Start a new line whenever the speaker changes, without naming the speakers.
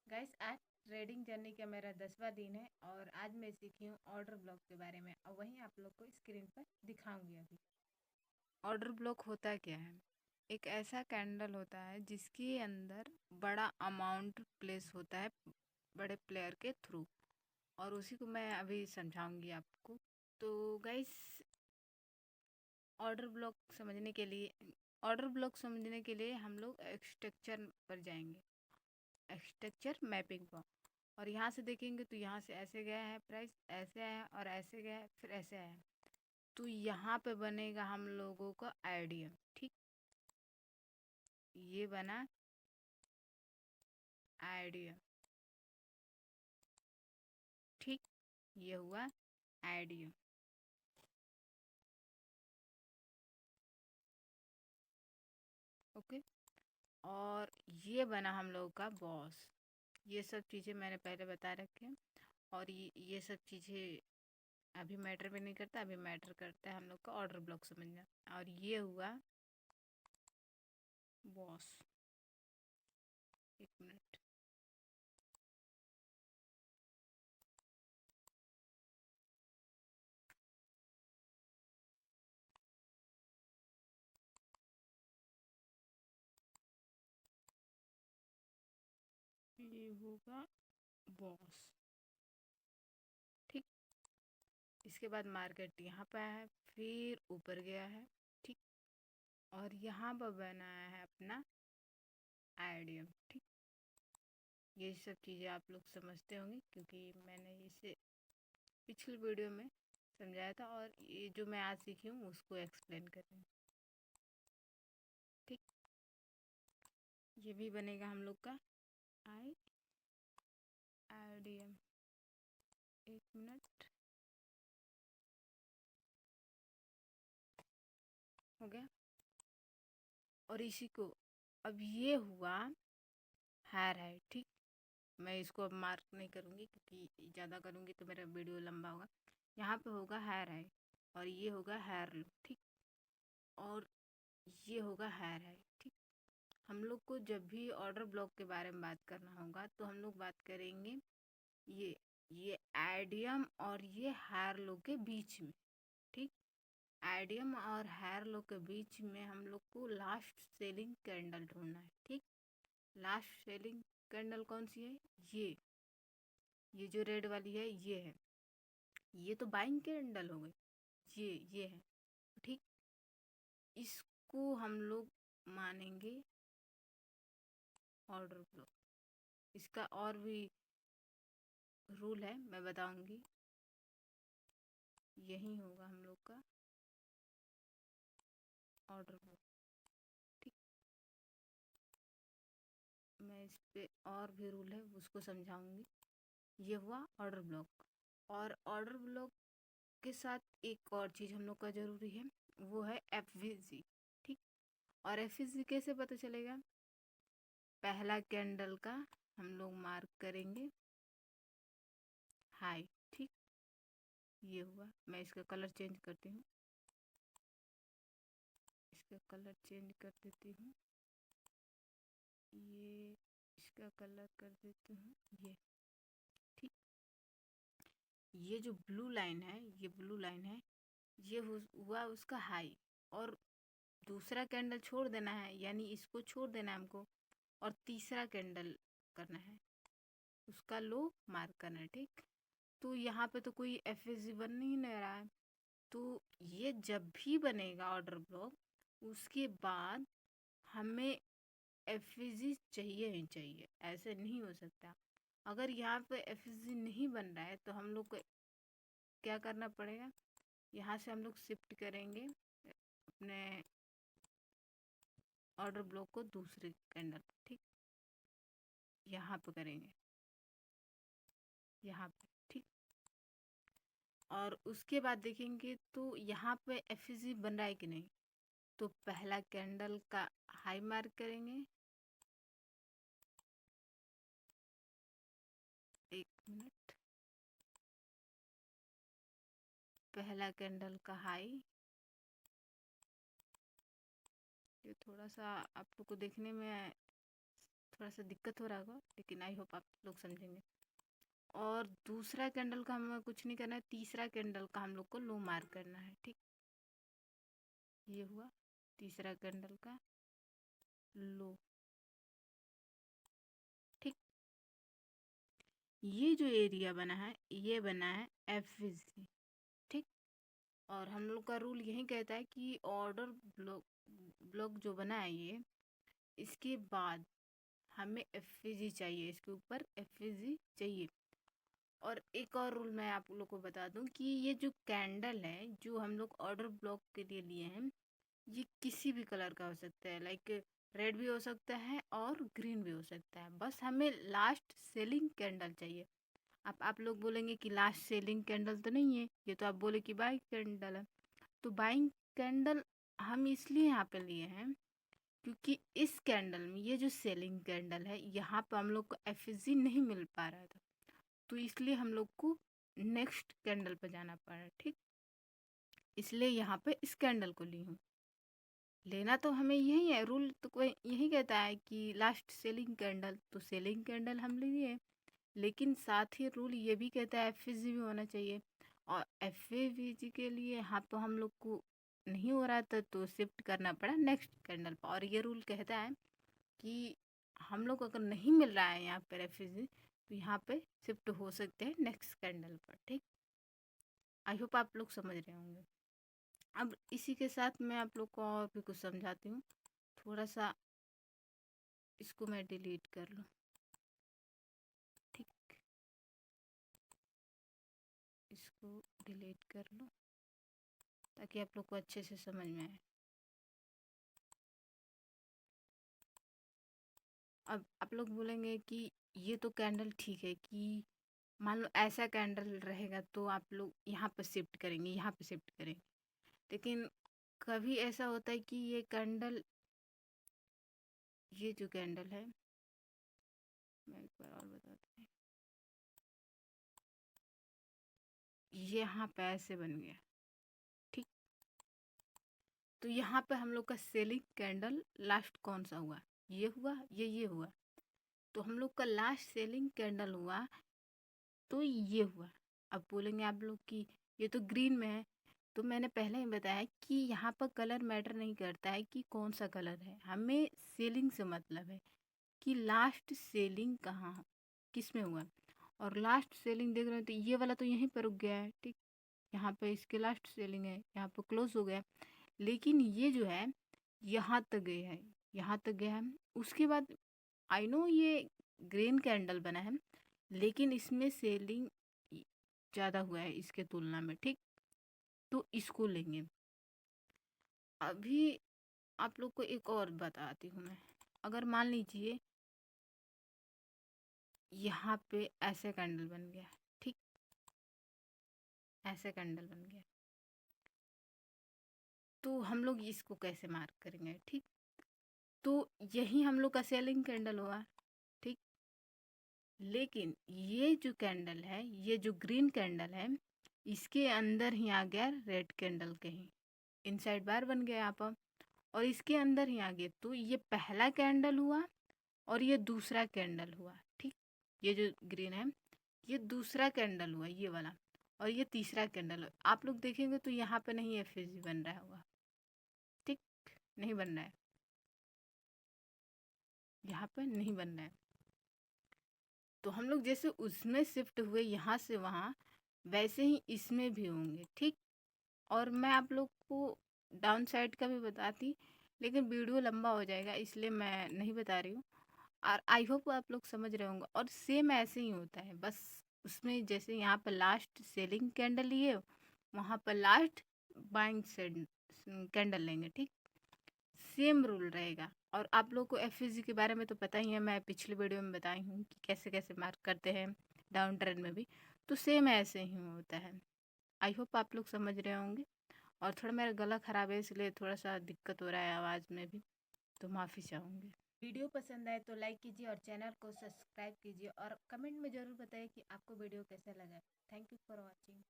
Guys, आज trading journey का मेरा 10वां दिन है और आज मैं सीखी हूँ ऑर्डर ब्लॉक के बारे में और वहीं आप लोग को स्क्रीन पर दिखाऊंगी अभी। ऑर्डर ब्लॉक होता क्या है? एक ऐसा कैंडल होता है जिसके अंदर बड़ा अमाउंट प्लेस होता है बड़े प्लेयर के थ्रू, और उसी को मैं अभी समझाऊंगी आपको। तो गाइस, ऑर्डर ब्लॉक समझने के लिए हम लोग स्ट्रक्चर पर जाएंगे, स्ट्रक्चर मैपिंग पर। और यहाँ से देखेंगे तो यहाँ से ऐसे गया है, प्राइस ऐसे आया और ऐसे गया है, फिर ऐसे आया। तो यहाँ पे बनेगा हम लोगों का आइडियम। ठीक, ये बना आइडियम। ठीक, ये हुआ आइडियम। ओके, और ये बना हम लोगों का बॉस। ये सब चीज़ें मैंने पहले बता रखे हैं, और ये सब चीज़ें अभी मैटर भी नहीं करता, अभी मैटर करता है हम लोग का ऑर्डर ब्लॉक समझना। और ये हुआ बॉस। एक मिनट। ये होगा बॉस। ठीक, इसके बाद मार्केट यहाँ पे आया है, फिर ऊपर गया है। ठीक, और यहाँ पर बनाया है अपना आइडियम। ठीक, ये सब चीज़ें आप लोग समझते होंगे क्योंकि मैंने इसे पिछले वीडियो में समझाया था, और ये जो मैं आज सीखी हूँ उसको एक्सप्लेन कर रही हूँ। ठीक, ये भी बनेगा हम लोग का आई आइडियम। एक मिनट, हो गया। और इसी को अब ये हुआ हायर है। ठीक, मैं इसको अब मार्क नहीं करूँगी क्योंकि ज़्यादा करूँगी तो मेरा वीडियो लंबा होगा। यहाँ पे होगा हायर है, और ये होगा हायर लो। ठीक, और ये होगा हायर है। ठीक, हम लोग को जब भी ऑर्डर ब्लॉक के बारे में बात करना होगा तो हम लोग बात करेंगे ये ये आइडियम और ये हायर लो के बीच में। ठीक, आइडियम और हायर लो के बीच में हम लोग को लास्ट सेलिंग कैंडल ढूंढना है। ठीक, लास्ट सेलिंग कैंडल कौन सी है? ये जो रेड वाली है ये है। ये तो बाइंग कैंडल हो गई, ये है। ठीक, इसको हम लोग मानेंगे ऑर्डर ब्लॉक। इसका और भी रूल है, मैं बताऊंगी। यही होगा हम लोग का ऑर्डर ब्लॉक। ठीक, मैं इस पे और भी रूल है उसको समझाऊंगी। ये हुआ ऑर्डर ब्लॉक। और ऑर्डर ब्लॉक के साथ एक और चीज़ हम लोग का ज़रूरी है, वो है एफ। ठीक, और एफ कैसे पता चलेगा? पहला कैंडल का हम लोग मार्क करेंगे हाई। ठीक, ये हुआ। मैं इसका कलर चेंज करती हूँ, इसका कलर चेंज कर देती हूँ, ये इसका कलर कर देती हूँ ये। ठीक, ये जो ब्लू लाइन है, ये ब्लू लाइन है, ये हुआ उसका हाई। और दूसरा कैंडल छोड़ देना है, यानी इसको छोड़ देना है हमको, और तीसरा कैंडल करना है, उसका लो मार्क करना है। ठीक, तो यहाँ पे तो कोई एफ बन ही नहीं रहा है। तो ये जब भी बनेगा ऑर्डर ब्लॉक, उसके बाद हमें एफ चाहिए ही चाहिए, ऐसे नहीं हो सकता। अगर यहाँ पे एफ नहीं बन रहा है तो हम लोग को क्या करना पड़ेगा? यहाँ से हम लोग शिफ्ट करेंगे अपने ऑर्डर ब्लॉक को दूसरे कैंडल पर। ठीक, यहाँ पे करेंगे, यहाँ पे। ठीक, और उसके बाद देखेंगे तो यहाँ पे एफ बन रहा है कि नहीं। तो पहला कैंडल का हाई मार्क करेंगे। एक मिनट, पहला कैंडल का हाई। ये थोड़ा सा आप लोग को देखने में थोड़ा सा दिक्कत हो रहा होगा, लेकिन आई होप आप लोग समझेंगे। और दूसरा कैंडल का हमें कुछ नहीं करना है, तीसरा कैंडल का हम लोग को लो मार्क करना है। ठीक, ये हुआ तीसरा कैंडल का लो। ठीक, ये जो एरिया बना है ये बना है एफवीसी। ठीक, और हम लोग का रूल यही कहता है कि ऑर्डर ब्लॉक ब्लॉक जो बना है ये, इसके बाद हमें एफवीजी चाहिए, इसके ऊपर एफवीजी चाहिए। और एक और रूल मैं आप लोग को बता दूं कि ये जो कैंडल है जो हम लोग ऑर्डर ब्लॉक के लिए लिए हैं, ये किसी भी कलर का हो सकता है, लाइक रेड भी हो सकता है और ग्रीन भी हो सकता है। बस हमें लास्ट सेलिंग कैंडल चाहिए। अब आप लोग बोलेंगे कि लास्ट सेलिंग कैंडल तो नहीं है, ये तो आप बोले कि बाइंग कैंडल है। तो बाइंग कैंडल हम इसलिए यहाँ पे लिए हैं क्योंकि इस कैंडल में ये जो सेलिंग कैंडल है यहाँ पे हम लोग को एफजी नहीं मिल पा रहा था, तो इसलिए हम लोग को नेक्स्ट कैंडल पे जाना पड़ा। ठीक, इसलिए यहाँ पे इस कैंडल को ली हूँ। लेना तो हमें यही है, रूल तो कोई यही कहता है कि लास्ट सेलिंग कैंडल, तो सेलिंग कैंडल हम लिए। लेकिन साथ ही रूल ये भी कहता है एफवीजी भी होना चाहिए, और एफवीजी के लिए यहाँ तो हम लोग को नहीं हो रहा था तो शिफ्ट करना पड़ा नेक्स्ट कैंडल पर। और ये रूल कहता है कि हम लोग अगर नहीं मिल रहा है यहाँ पर एफवीजी तो यहाँ पे शिफ्ट हो सकते हैं नेक्स्ट कैंडल पर। ठीक, आई होप आप लोग समझ रहे होंगे। अब इसी के साथ मैं आप लोग को और भी कुछ समझाती हूँ। थोड़ा सा इसको मैं डिलीट कर लूँ। ठीक, इसको डिलीट कर लो ताकि आप लोग को अच्छे से समझ में आए। अब आप लोग बोलेंगे कि ये तो कैंडल ठीक है, कि मान लो ऐसा कैंडल रहेगा तो आप लोग यहाँ पर शिफ्ट करेंगे, यहाँ पर शिफ्ट करेंगे। लेकिन कभी ऐसा होता है कि ये कैंडल, ये जो कैंडल है, मैं एक बार और बताती हूँ, ये यहाँ पे ऐसे बन गया। ठीक, तो यहाँ पे हम लोग का सेलिंग कैंडल लास्ट कौन सा हुआ? ये हुआ, ये हुआ। तो हम लोग का लास्ट सेलिंग कैंडल हुआ तो ये हुआ। अब बोलेंगे आप लोग कि ये तो ग्रीन में है, तो मैंने पहले ही बताया कि यहाँ पर कलर मैटर नहीं करता है कि कौन सा कलर है, हमें सेलिंग से मतलब है कि लास्ट सेलिंग कहाँ किस में हुआ। और लास्ट सेलिंग देख रहे हो तो ये वाला तो यहीं पर रुक गया है। ठीक, यहाँ पे इसके लास्ट सेलिंग है, यहाँ पर क्लोज हो गया। लेकिन ये जो है यहाँ तक गया है, यहाँ तक गया है। उसके बाद आई नो ये ग्रीन कैंडल बना है, लेकिन इसमें सेलिंग ज़्यादा हुआ है इसके तुलना में। ठीक, तो इसको लेंगे। अभी आप लोग को एक और बताती हूँ मैं। अगर मान लीजिए यहाँ पे ऐसे कैंडल बन गया। ठीक, ऐसे कैंडल बन गया तो हम लोग इसको कैसे मार्क करेंगे? ठीक, तो यही हम लोग का सेलिंग कैंडल हुआ। ठीक, लेकिन ये जो कैंडल है, ये जो ग्रीन कैंडल है, इसके अंदर ही आ गया रेड कैंडल, कहीं इनसाइड बार बन गया यहाँ पर, और इसके अंदर ही आ गया। तो ये पहला कैंडल हुआ और ये दूसरा कैंडल हुआ। ठीक, ये जो ग्रीन है ये दूसरा कैंडल हुआ, ये वाला, और ये तीसरा कैंडल हुआ। आप लोग देखेंगे तो यहाँ पे नहीं एफएजी बन रहा होगा। ठीक, नहीं बन रहा है, यहाँ पे नहीं बन रहा है। तो हम लोग जैसे उसमें शिफ्ट हुए यहाँ से वहाँ, वैसे ही इसमें भी होंगे। ठीक, और मैं आप लोग को डाउन साइड का भी बताती, लेकिन वीडियो लंबा हो जाएगा इसलिए मैं नहीं बता रही हूँ। और आई होप आप लोग समझ रहे होंगे। और सेम ऐसे ही होता है, बस उसमें जैसे यहाँ पर लास्ट सेलिंग कैंडल लिए, वहाँ पर लास्ट बाइंग कैंडल लेंगे। ठीक, सेम रूल रहेगा। और आप लोग को एफईजी के बारे में तो पता ही है, मैं पिछले वीडियो में बताई हूँ कि कैसे कैसे मार्क करते हैं डाउन ट्रेंड में भी, तो सेम ऐसे ही होता है। आई होप आप लोग समझ रहे होंगे। और थोड़ा मेरा गला ख़राब है इसलिए थोड़ा सा दिक्कत हो रहा है आवाज़ में भी, तो माफ़ी चाहूँगी। वीडियो पसंद आए तो लाइक कीजिए और चैनल को सब्सक्राइब कीजिए, और कमेंट में ज़रूर बताइए कि आपको वीडियो कैसा लगा। Thank you for watching.